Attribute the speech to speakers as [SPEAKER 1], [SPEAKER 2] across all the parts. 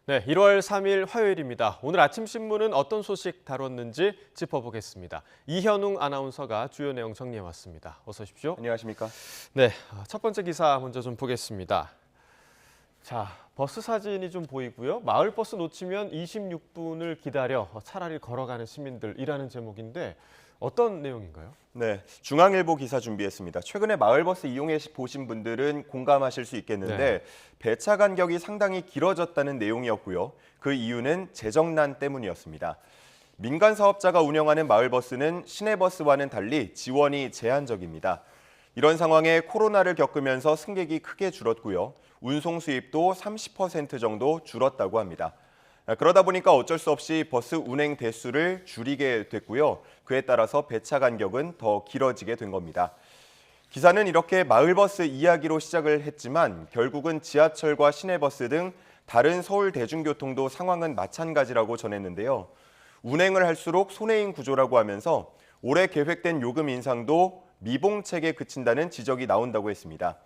[SPEAKER 1] 네, 1월 3일 화요일입니다. 오늘 아침 신문은 어떤 소식 다뤘는지 짚어보겠습니다. 이현웅 아나운서가 주요 내용 정리해왔습니다. 어서 오십시오.
[SPEAKER 2] 안녕하십니까?
[SPEAKER 1] 네, 첫 번째 기사 먼저 좀 보겠습니다. 자, 버스 사진이 좀 보이고요. 마을버스 놓치면 26분을 기다려 차라리 걸어가는 시민들이라는 제목인데 어떤 내용인가요?
[SPEAKER 2] 네, 중앙일보 기사 준비했습니다. 최근에 마을버스 이용해 보신 분들은 공감하실 수 있겠는데
[SPEAKER 1] 네.
[SPEAKER 2] 배차 간격이 상당히 길어졌다는 내용이었고요. 그 이유는 재정난 때문이었습니다. 민간 사업자가 운영하는 마을버스는 시내버스와는 달리 지원이 제한적입니다. 이런 상황에 코로나를 겪으면서 승객이 크게 줄었고요. 운송 수입도 30% 정도 줄었다고 합니다. 그러다 보니까 어쩔 수 없이 버스 운행 대수를 줄이게 됐고요. 그에 따라서 배차 간격은 더 길어지게 된 겁니다. 기사는 이렇게 마을버스 이야기로 시작을 했지만 결국은 지하철과 시내버스 등 다른 서울 대중교통도 상황은 마찬가지라고 전했는데요. 운행을 할수록 손해인 구조라고 하면서 올해 계획된 요금 인상도 미봉책에 그친다는 지적이 나온다고 했습니다.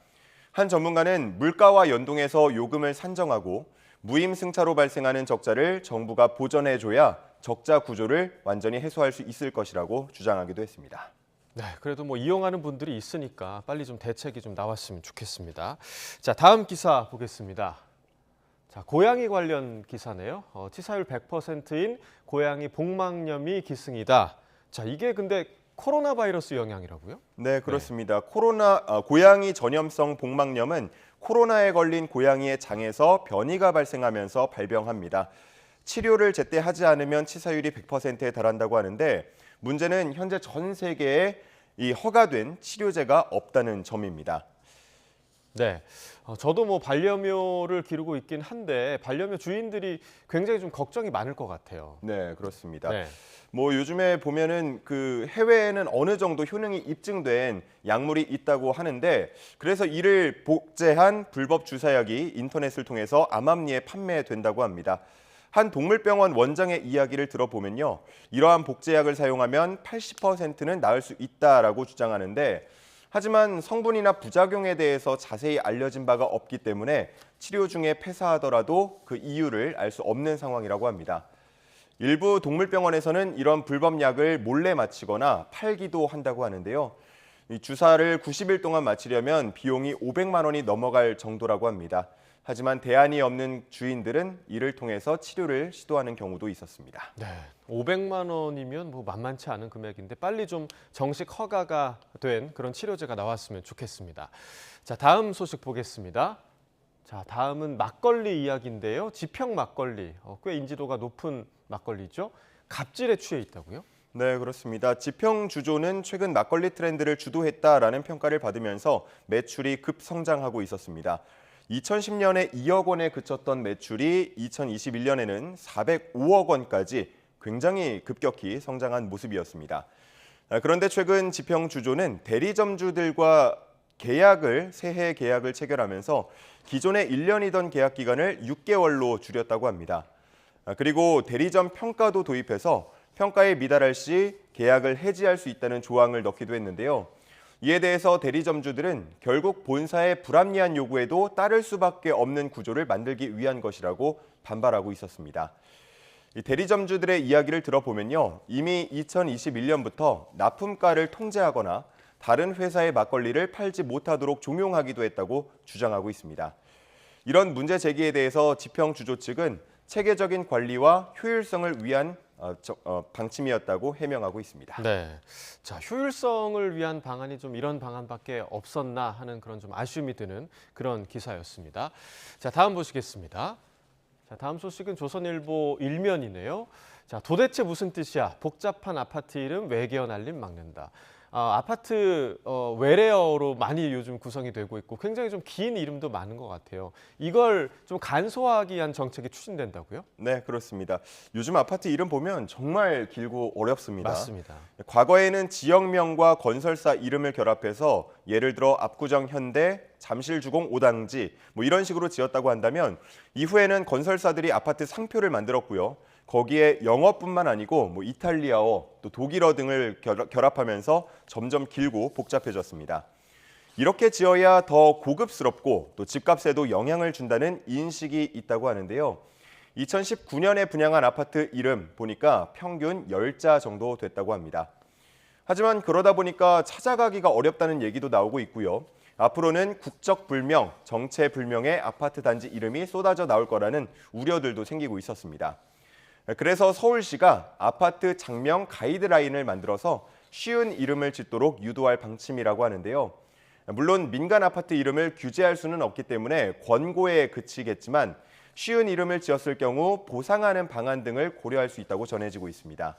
[SPEAKER 2] 한 전문가는 물가와 연동해서 요금을 산정하고 무임승차로 발생하는 적자를 정부가 보전해줘야 적자 구조를 완전히 해소할 수 있을 것이라고 주장하기도 했습니다.
[SPEAKER 1] 네, 그래도 뭐 이용하는 분들이 있으니까 빨리 좀 대책이 좀 나왔으면 좋겠습니다. 자, 다음 기사 보겠습니다. 자, 고양이 관련 기사네요. 치사율 100%인 고양이 복막염이 기승이다. 자, 이게 근데 코로나 바이러스 영향이라고요?
[SPEAKER 2] 네, 그렇습니다. 고양이 전염성 복막염은 코로나에 걸린 고양이의 장에서 변이가 발생하면서 발병합니다. 치료를 제때 하지 않으면 치사율이 100%에 달한다고 하는데 문제는 현재 전 세계에 이 허가된 치료제가 없다는 점입니다.
[SPEAKER 1] 네, 저도 뭐 반려묘를 기르고 있긴 한데 반려묘 주인들이 굉장히 좀 걱정이 많을 것 같아요.
[SPEAKER 2] 네, 그렇습니다.
[SPEAKER 1] 네.
[SPEAKER 2] 뭐 요즘에 보면은 그 해외에는 어느 정도 효능이 입증된 약물이 있다고 하는데 그래서 이를 복제한 불법 주사약이 인터넷을 통해서 암암리에 판매된다고 합니다. 한 동물병원 원장의 이야기를 들어보면요. 이러한 복제약을 사용하면 80%는 나을 수 있다라고 주장하는데 하지만 성분이나 부작용에 대해서 자세히 알려진 바가 없기 때문에 치료 중에 폐사하더라도 그 이유를 알 수 없는 상황이라고 합니다. 일부 동물병원에서는 이런 불법약을 몰래 맞히거나 팔기도 한다고 하는데요. 이 주사를 90일 동안 맞히려면 비용이 500만 원이 넘어갈 정도라고 합니다. 하지만 대안이 없는 주인들은 이를 통해서 치료를 시도하는 경우도 있었습니다.
[SPEAKER 1] 네, 500만 원이면 뭐 만만치 않은 금액인데 빨리 좀 정식 허가가 된 그런 치료제가 나왔으면 좋겠습니다. 자, 다음 소식 보겠습니다. 자, 다음은 막걸리 이야기인데요. 지평 막걸리, 꽤 인지도가 높은 막걸리죠. 갑질에 취해 있다고요?
[SPEAKER 2] 네, 그렇습니다. 지평 주조는 최근 막걸리 트렌드를 주도했다라는 평가를 받으면서 매출이 급성장하고 있었습니다. 2010년에 2억 원에 그쳤던 매출이 2021년에는 405억 원까지 굉장히 급격히 성장한 모습이었습니다. 그런데 최근 지평 주조는 대리점주들과 새해 계약을 체결하면서 기존의 1년이던 계약 기간을 6개월로 줄였다고 합니다. 그리고 대리점 평가도 도입해서 평가에 미달할 시 계약을 해지할 수 있다는 조항을 넣기도 했는데요. 이에 대해서 대리점주들은 결국 본사의 불합리한 요구에도 따를 수밖에 없는 구조를 만들기 위한 것이라고 반발하고 있었습니다. 이 대리점주들의 이야기를 들어보면요. 이미 2021년부터 납품가를 통제하거나 다른 회사의 막걸리를 팔지 못하도록 종용하기도 했다고 주장하고 있습니다. 이런 문제 제기에 대해서 지평 주조 측은 체계적인 관리와 효율성을 위한 방침이었다고 해명하고 있습니다.
[SPEAKER 1] 네, 자, 효율성을 위한 방안이 좀 이런 방안밖에 없었나 하는 그런 좀 아쉬움이 드는 그런 기사였습니다. 자, 다음 보시겠습니다. 자, 다음 소식은 조선일보 일면이네요. 자, 도대체 무슨 뜻이야? 복잡한 아파트 이름 외계어 날림 막는다. 아파트 외래어로 많이 요즘 구성이 되고 있고 굉장히 좀 긴 이름도 많은 것 같아요. 이걸 좀 간소화하기 위한 정책이 추진된다고요?
[SPEAKER 2] 네, 그렇습니다. 요즘 아파트 이름 보면 정말 길고 어렵습니다.
[SPEAKER 1] 맞습니다.
[SPEAKER 2] 과거에는 지역명과 건설사 이름을 결합해서 예를 들어 압구정 현대, 잠실주공 오당지 뭐 이런 식으로 지었다고 한다면 이후에는 건설사들이 아파트 상표를 만들었고요. 거기에 영어뿐만 아니고 뭐 이탈리아어, 또 독일어 등을 결합하면서 점점 길고 복잡해졌습니다. 이렇게 지어야 더 고급스럽고 또 집값에도 영향을 준다는 인식이 있다고 하는데요. 2019년에 분양한 아파트 이름 보니까 평균 10자 정도 됐다고 합니다. 하지만 그러다 보니까 찾아가기가 어렵다는 얘기도 나오고 있고요. 앞으로는 국적불명, 정체불명의 아파트 단지 이름이 쏟아져 나올 거라는 우려들도 생기고 있었습니다. 그래서 서울시가 아파트 장명 가이드라인을 만들어서 쉬운 이름을 짓도록 유도할 방침이라고 하는데요. 물론 민간 아파트 이름을 규제할 수는 없기 때문에 권고에 그치겠지만 쉬운 이름을 지었을 경우 보상하는 방안 등을 고려할 수 있다고 전해지고 있습니다.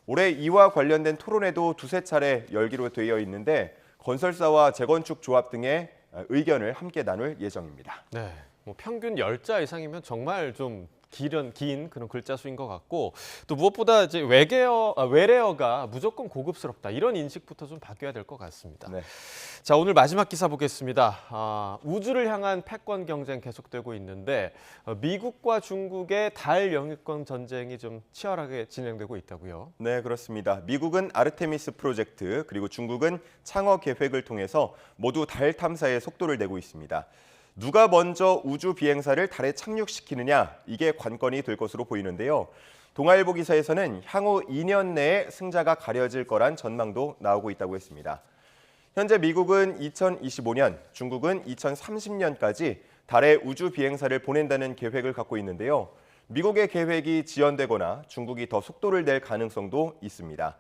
[SPEAKER 2] 올해 이와 관련된 토론회도 두세 차례 열기로 되어 있는데 건설사와 재건축 조합 등의 의견을 함께 나눌 예정입니다.
[SPEAKER 1] 네, 뭐 평균 10자 이상이면 정말 좀 긴 그런 글자 수인 것 같고 또 무엇보다 이제 외래어가 무조건 고급스럽다 이런 인식부터 좀 바뀌어야 될 것 같습니다.
[SPEAKER 2] 네.
[SPEAKER 1] 자, 오늘 마지막 기사 보겠습니다. 우주를 향한 패권 경쟁 계속되고 있는데 미국과 중국의 달 영유권 전쟁이 좀 치열하게 진행되고 있다고요.
[SPEAKER 2] 네, 그렇습니다. 미국은 아르테미스 프로젝트 그리고 중국은 창어 계획을 통해서 모두 달 탐사에 속도를 내고 있습니다. 누가 먼저 우주 비행사를 달에 착륙시키느냐 이게 관건이 될 것으로 보이는데요. 동아일보 기사에서는 향후 2년 내에 승자가 가려질 거란 전망도 나오고 있다고 했습니다. 현재 미국은 2025년, 중국은 2030년까지 달에 우주 비행사를 보낸다는 계획을 갖고 있는데요. 미국의 계획이 지연되거나 중국이 더 속도를 낼 가능성도 있습니다.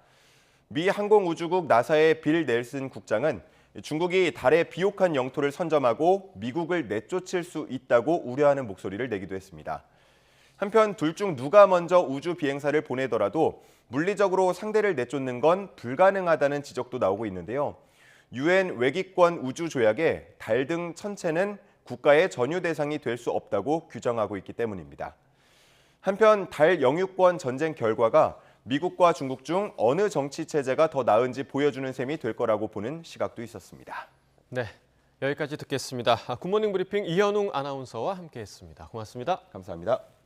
[SPEAKER 2] 미 항공우주국 나사의 빌 넬슨 국장은 중국이 달의 비옥한 영토를 선점하고 미국을 내쫓을 수 있다고 우려하는 목소리를 내기도 했습니다. 한편 둘 중 누가 먼저 우주 비행사를 보내더라도 물리적으로 상대를 내쫓는 건 불가능하다는 지적도 나오고 있는데요. 유엔 외기권 우주 조약에 달 등 천체는 국가의 전유 대상이 될 수 없다고 규정하고 있기 때문입니다. 한편 달 영유권 전쟁 결과가 미국과 중국 중 어느 정치 체제가 더 나은지 보여주는 셈이 될 거라고 보는 시각도 있었습니다.
[SPEAKER 1] 네, 여기까지 듣겠습니다. 굿모닝 브리핑 이현웅 아나운서와 함께했습니다. 고맙습니다.
[SPEAKER 2] 감사합니다.